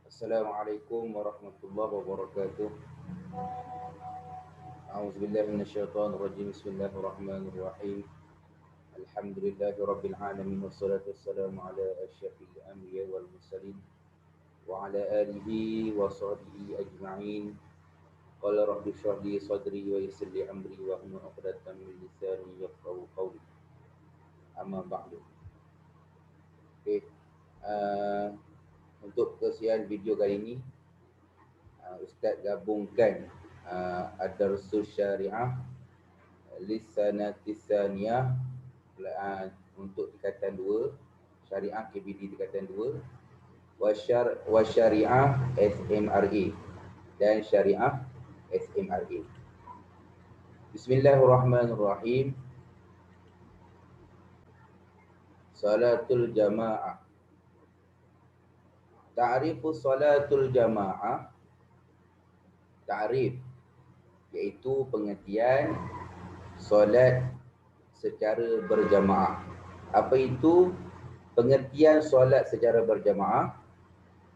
Assalamualaikum warahmatullahi wabarakatuh. A'udzubillahi minasyaitonirrajim. Bismillahirrahmanirrahim. Alhamdulillahi rabbil alamin wassalatu wassalamu ala asyrafil anbiya wal mursalin wa ala alihi wa sahbihi ajma'in. Qala rabbi shrah li sadri wa yassir li amri wa hlul 'uqdatam min lisani yafqahu qawli. Amma ba'du. Okey. Uh, untuk kesian video kali ini Ustaz gabungkan Ad-Darsus Syariah Lisanatis Saniyah untuk tingkatan 2, Syariah KBD tingkatan 2, Wasyariah SMRA dan Syariah SMRA. Bismillahirrahmanirrahim. Salatul Jamaah. Ta'rifus Salatul Jamaah. Ta'rif iaitu pengertian solat secara berjamaah. Apa itu pengertian solat secara berjamaah?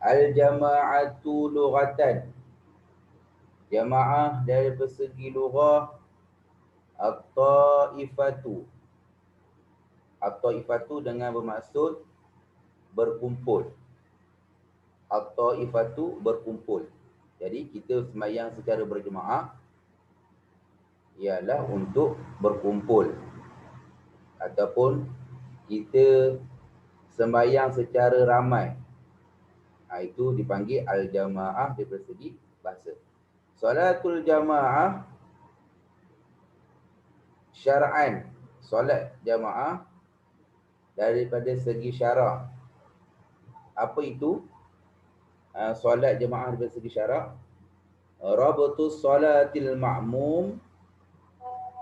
Al-jama'atu lughatan. Jamaah dari segi lughah, at-ta'ifatu. At-ta'ifatu dengan bermaksud berkumpul. At-ta'ifatu berkumpul. Jadi kita sembahyang secara berjamaah ialah untuk berkumpul, ataupun kita sembahyang secara ramai. Itu dipanggil al-jamaah daripada segi bahasa. Salatul jamaah syar'an, solat jamaah daripada segi syarak. Apa itu solat jamaah daripada segi syarak? Rabatus salatil ma'mum,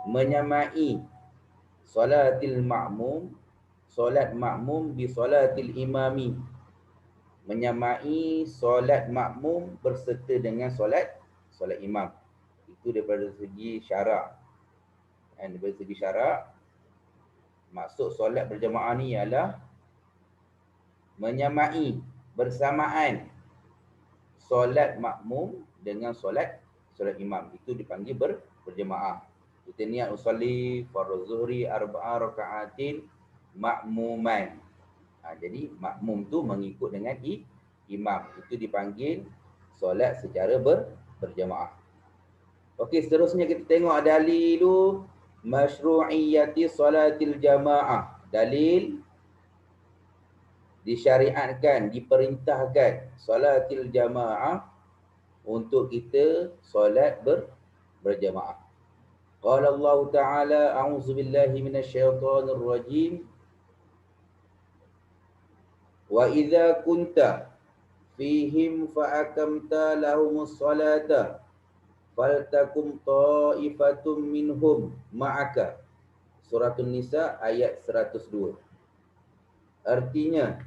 menyamai salatil ma'mum, solat makmum bi salatil imami, menyamai solat makmum berserta dengan solat imam. Itu daripada segi syarak. Dan daripada segi syarak, maksud solat berjamaah ni ialah menyamai bersamaan solat makmum dengan solat imam. Itu dipanggil berjamaah. Kita niat usalli fardhu zuhri arba'a raka'atin makmuman. Jadi makmum tu mengikut dengan imam. Itu dipanggil solat secara berjamaah. Okey, seterusnya kita tengok dalilu masyru'iyyati salatil jamaah. Dalil disyariatkan, diperintahkan salatil jamaah untuk kita solat berjamaah. Qala Allah Ta'ala, a'udzu billahi minasyaitonir rajim. Wa idza kunta fihim fa akamta lahumus salata faltakum ta'ifatum minhum ma'aka. Surah An-Nisa ayat 102. Artinya,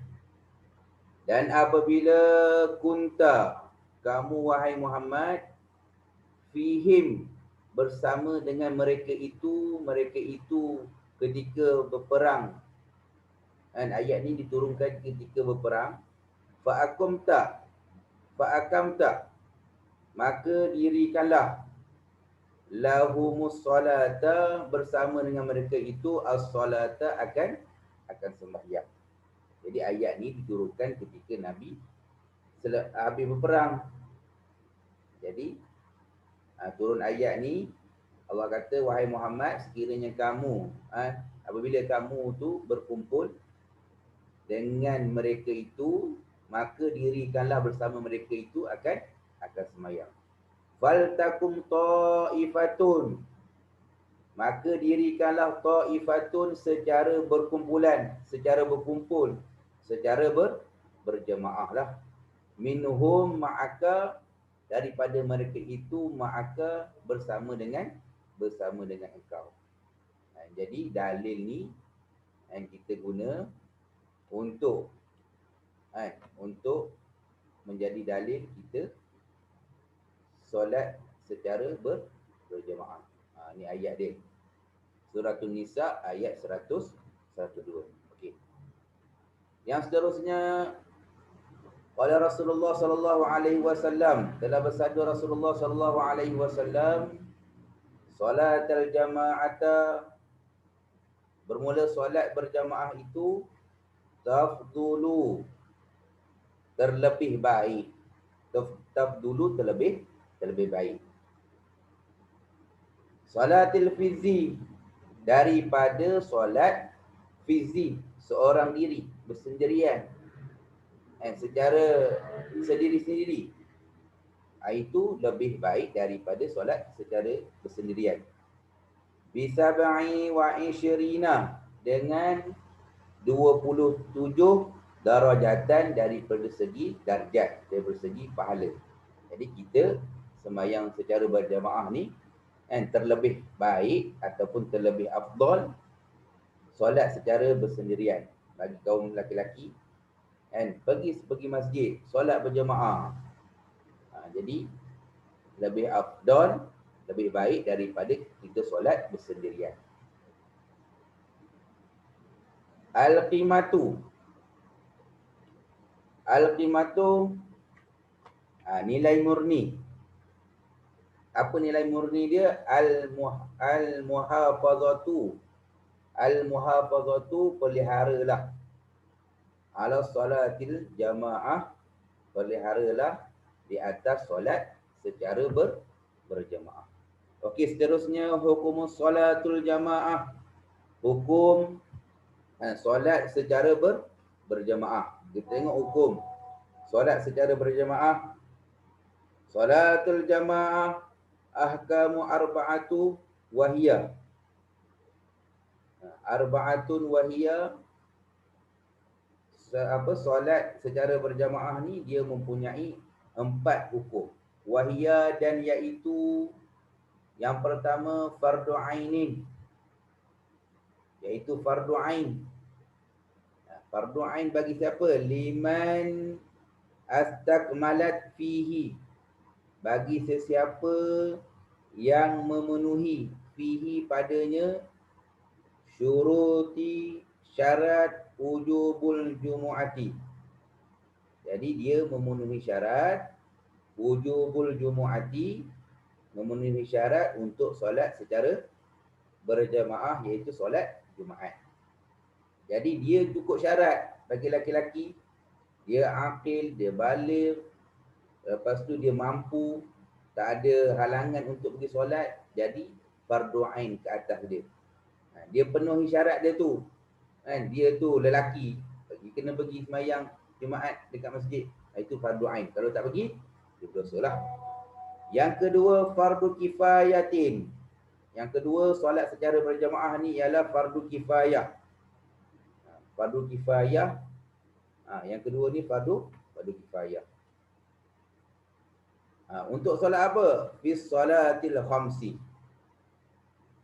dan apabila kunta, kamu wahai Muhammad, fihim, bersama dengan mereka itu ketika berperang. Dan ayat ni diturunkan ketika berperang. Fa'akamta, maka dirikanlah lahumus salata, bersama dengan mereka itu as-salata, akan sembahyang. Jadi ayat ni diturunkan ketika Nabi habis berperang. Jadi turun ayat ni, Allah kata, wahai Muhammad, sekiranya kamu apabila kamu tu berkumpul dengan mereka itu, maka dirikanlah bersama mereka itu akan sembahyang. Faltakum ta'ifatun, maka dirikanlah ta'ifatun secara berkumpulan, secara berkumpul, secara berjamaah lah. Minhum ma'aka, daripada mereka itu, ma'aka, bersama dengan engkau. Jadi dalil ni yang kita guna untuk menjadi dalil kita solat secara berjamaah. Ni ayat dia. Surah An-Nisa ayat 102. Okey. Yang seterusnya, Qala Rasulullah sallallahu alaihi wasallam, telah bersabda Rasulullah sallallahu alaihi wasallam, salatul jama'ata, bermula solat berjamaah itu, tafdulu, terlebih baik. Tafdulu, terlebih baik. Salatil fizi, daripada solat fizi, seorang diri, bersendirian, secara sendiri-sendiri, itu lebih baik daripada solat secara bersendirian. Bisab'i wa isyirina, dengan 27 darajatan daripada segi darjat, daripada segi pahala. Jadi kita sembahyang secara berjamaah ni terlebih baik ataupun terlebih afdal solat secara bersendirian. Bagi kaum lelaki-lelaki pergi masjid solat berjamaah, jadi lebih afdal, lebih baik daripada kita solat bersendirian. Al-qimatu, nilai murni. Apa nilai murni dia? Al-muhafazatu, peliharalah. Ala salatil jamaah, peliharalah di atas solat secara berjamaah. Okey, seterusnya hukum salatul jamaah. Hukum solat secara berjamaah. Kita tengok hukum solat secara berjamaah. Salatul jamaah ahkamu arba'atu wahiyah. Arba'atun wahiyah, solat secara berjamaah ni dia mempunyai 4 hukum. Wahiyah, dan iaitu yang pertama fardu ainin, iaitu fardu ain. Fardu ain bagi siapa? Liman astakmalat fihi, bagi sesiapa yang memenuhi fihi padanya syuruti syarat wujubul jumu'ati. Jadi dia memenuhi syarat wujubul jumu'ati, memenuhi syarat untuk solat secara berjamaah, iaitu solat Jumaat. Jadi dia cukup syarat bagi laki-laki, dia aqil, dia baligh, lepas tu dia mampu, tak ada halangan untuk pergi solat, jadi fardu ain ke atas dia. Dia penuhi syarat dia tu. Dia tu lelaki, kena pergi sembahyang Jumaat dekat masjid, itu fardu ain. Kalau tak pergi, dia berdosalah. Yang kedua, fardu kifayatin. Yang kedua, solat secara berjamaah ni ialah fardu kifayah. Fardu kifayah. Yang kedua ni fardu kifayah. Untuk solat apa? Fi salatil khamsi.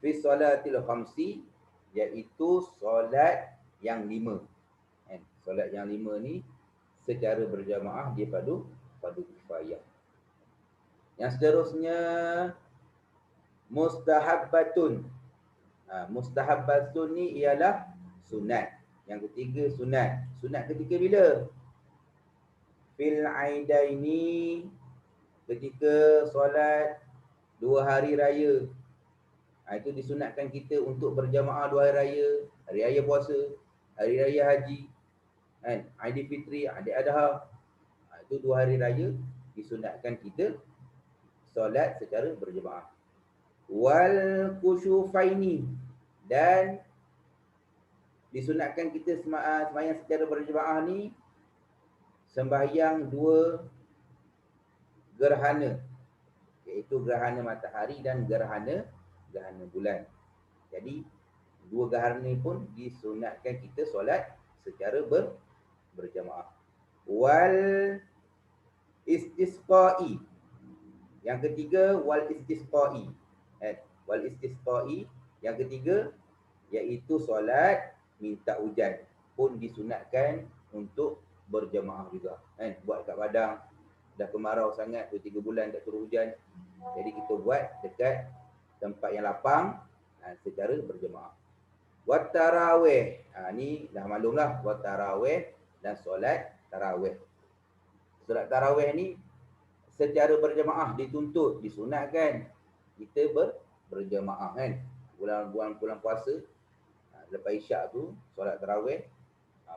Fi salatil khamsi, iaitu solat yang 5. Solat yang 5 ni secara berjamaah dia fardu kifayah. Yang seterusnya mustahabbatun. Mustahabbatun ni ialah sunat. Yang ketiga sunat. Sunat ketika bila? Fil aidaini, ketika solat 2 hari raya. Itu disunatkan kita untuk berjamaah 2 hari raya. Hari raya puasa, hari raya haji, Aidilfitri, Aidil Adha. Itu 2 hari raya disunatkan kita solat secara berjamaah. Wal kusyufaini, dan disunatkan kita sembahyang secara berjamaah ni sembahyang 2 gerhana, iaitu gerhana matahari dan gerhana bulan. Jadi 2 gerhana ni pun disunatkan kita solat secara berjamaah. Wal istisqai, yang ketiga wal istisqai. Wal istisqai yang ketiga iaitu solat minta hujan pun disunatkan untuk berjamaah juga. Buat kat padang, dah kemarau sangat 2-3 bulan tak turun hujan, jadi kita buat dekat tempat yang lapang secara berjamaah. Wat tarawih, ni dah maklumlah, wat tarawih dan solat tarawih. Solat tarawih ni secara berjemaah dituntut, disunatkan kita berjemaah kan. Bulan puasa, lepas isyak tu solat tarawih,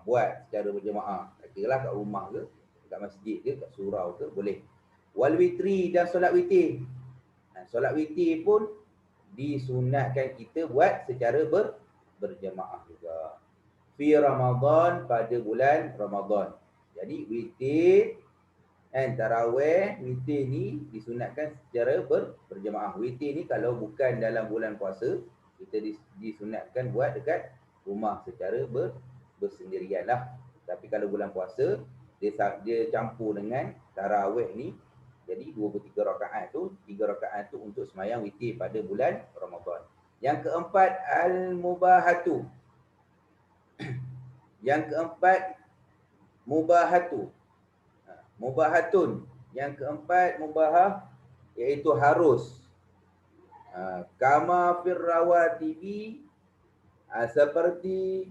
buat secara berjemaah. Kiralah kat rumah ke, kat masjid ke, kat surau ke, boleh. Wal witri, dan solat witir. Solat witir pun disunatkan kita buat secara berjemaah juga. Fi Ramadan, pada bulan Ramadan. Jadi witir dan tarawih, witir ni disunatkan secara berjemaah. Witir ni kalau bukan dalam bulan puasa, kita disunatkan buat dekat rumah secara bersendirian lah. Tapi kalau bulan puasa, dia campur dengan tarawih ni. Jadi 23 rakaat tu, 3 rakaat tu untuk semayang witir pada bulan Ramadan. Yang keempat, al-mubahatu. Yang keempat, mubahatu. Mubahatun. Yang keempat, mubahah, iaitu harus. Kama firrawatibi, seperti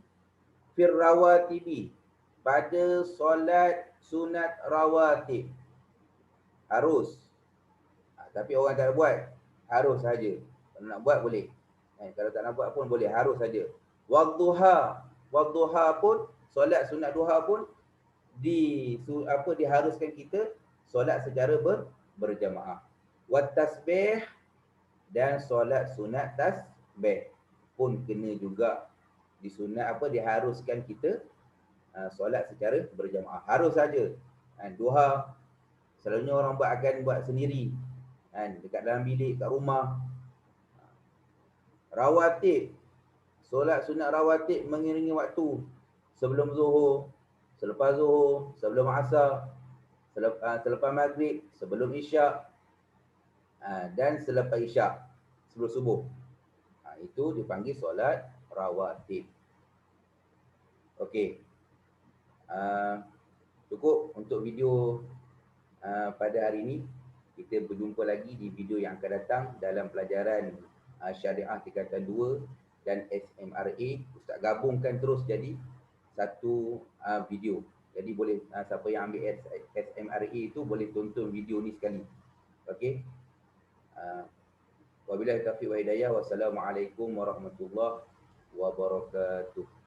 firrawatibi, pada solat sunat rawatib. Harus. Tapi orang tak buat, harus saja. Kalau nak buat boleh. Kalau tak nak buat pun boleh, harus saja. Wadduha. Wadduha pun, solat sunat duha pun diharuskan kita solat secara berjamaah. Wat tasbih, dan solat sunat tasbih pun kena juga diharuskan kita solat secara berjamaah. Harus saja. Duha selalunya orang akan buat sendiri dekat dalam bilik, kat rumah. Rawatib, solat sunat rawatib mengiringi waktu sebelum zuhur, selepas zuhur, sebelum asar, selepas maghrib, sebelum isyak, dan selepas isyak, sebelum subuh. Itu dipanggil solat rawatib. Okey. Cukup untuk video pada hari ini. Kita berjumpa lagi di video yang akan datang dalam pelajaran Syariah Tingkatan 2 dan SMRA. Ustaz gabungkan terus jadi satu video. Jadi boleh siapa yang ambil SMRA itu boleh tonton video ni sekali. Okey. Wabillahi taufiq wa hidayah. Wassalamualaikum warahmatullahi wabarakatuh.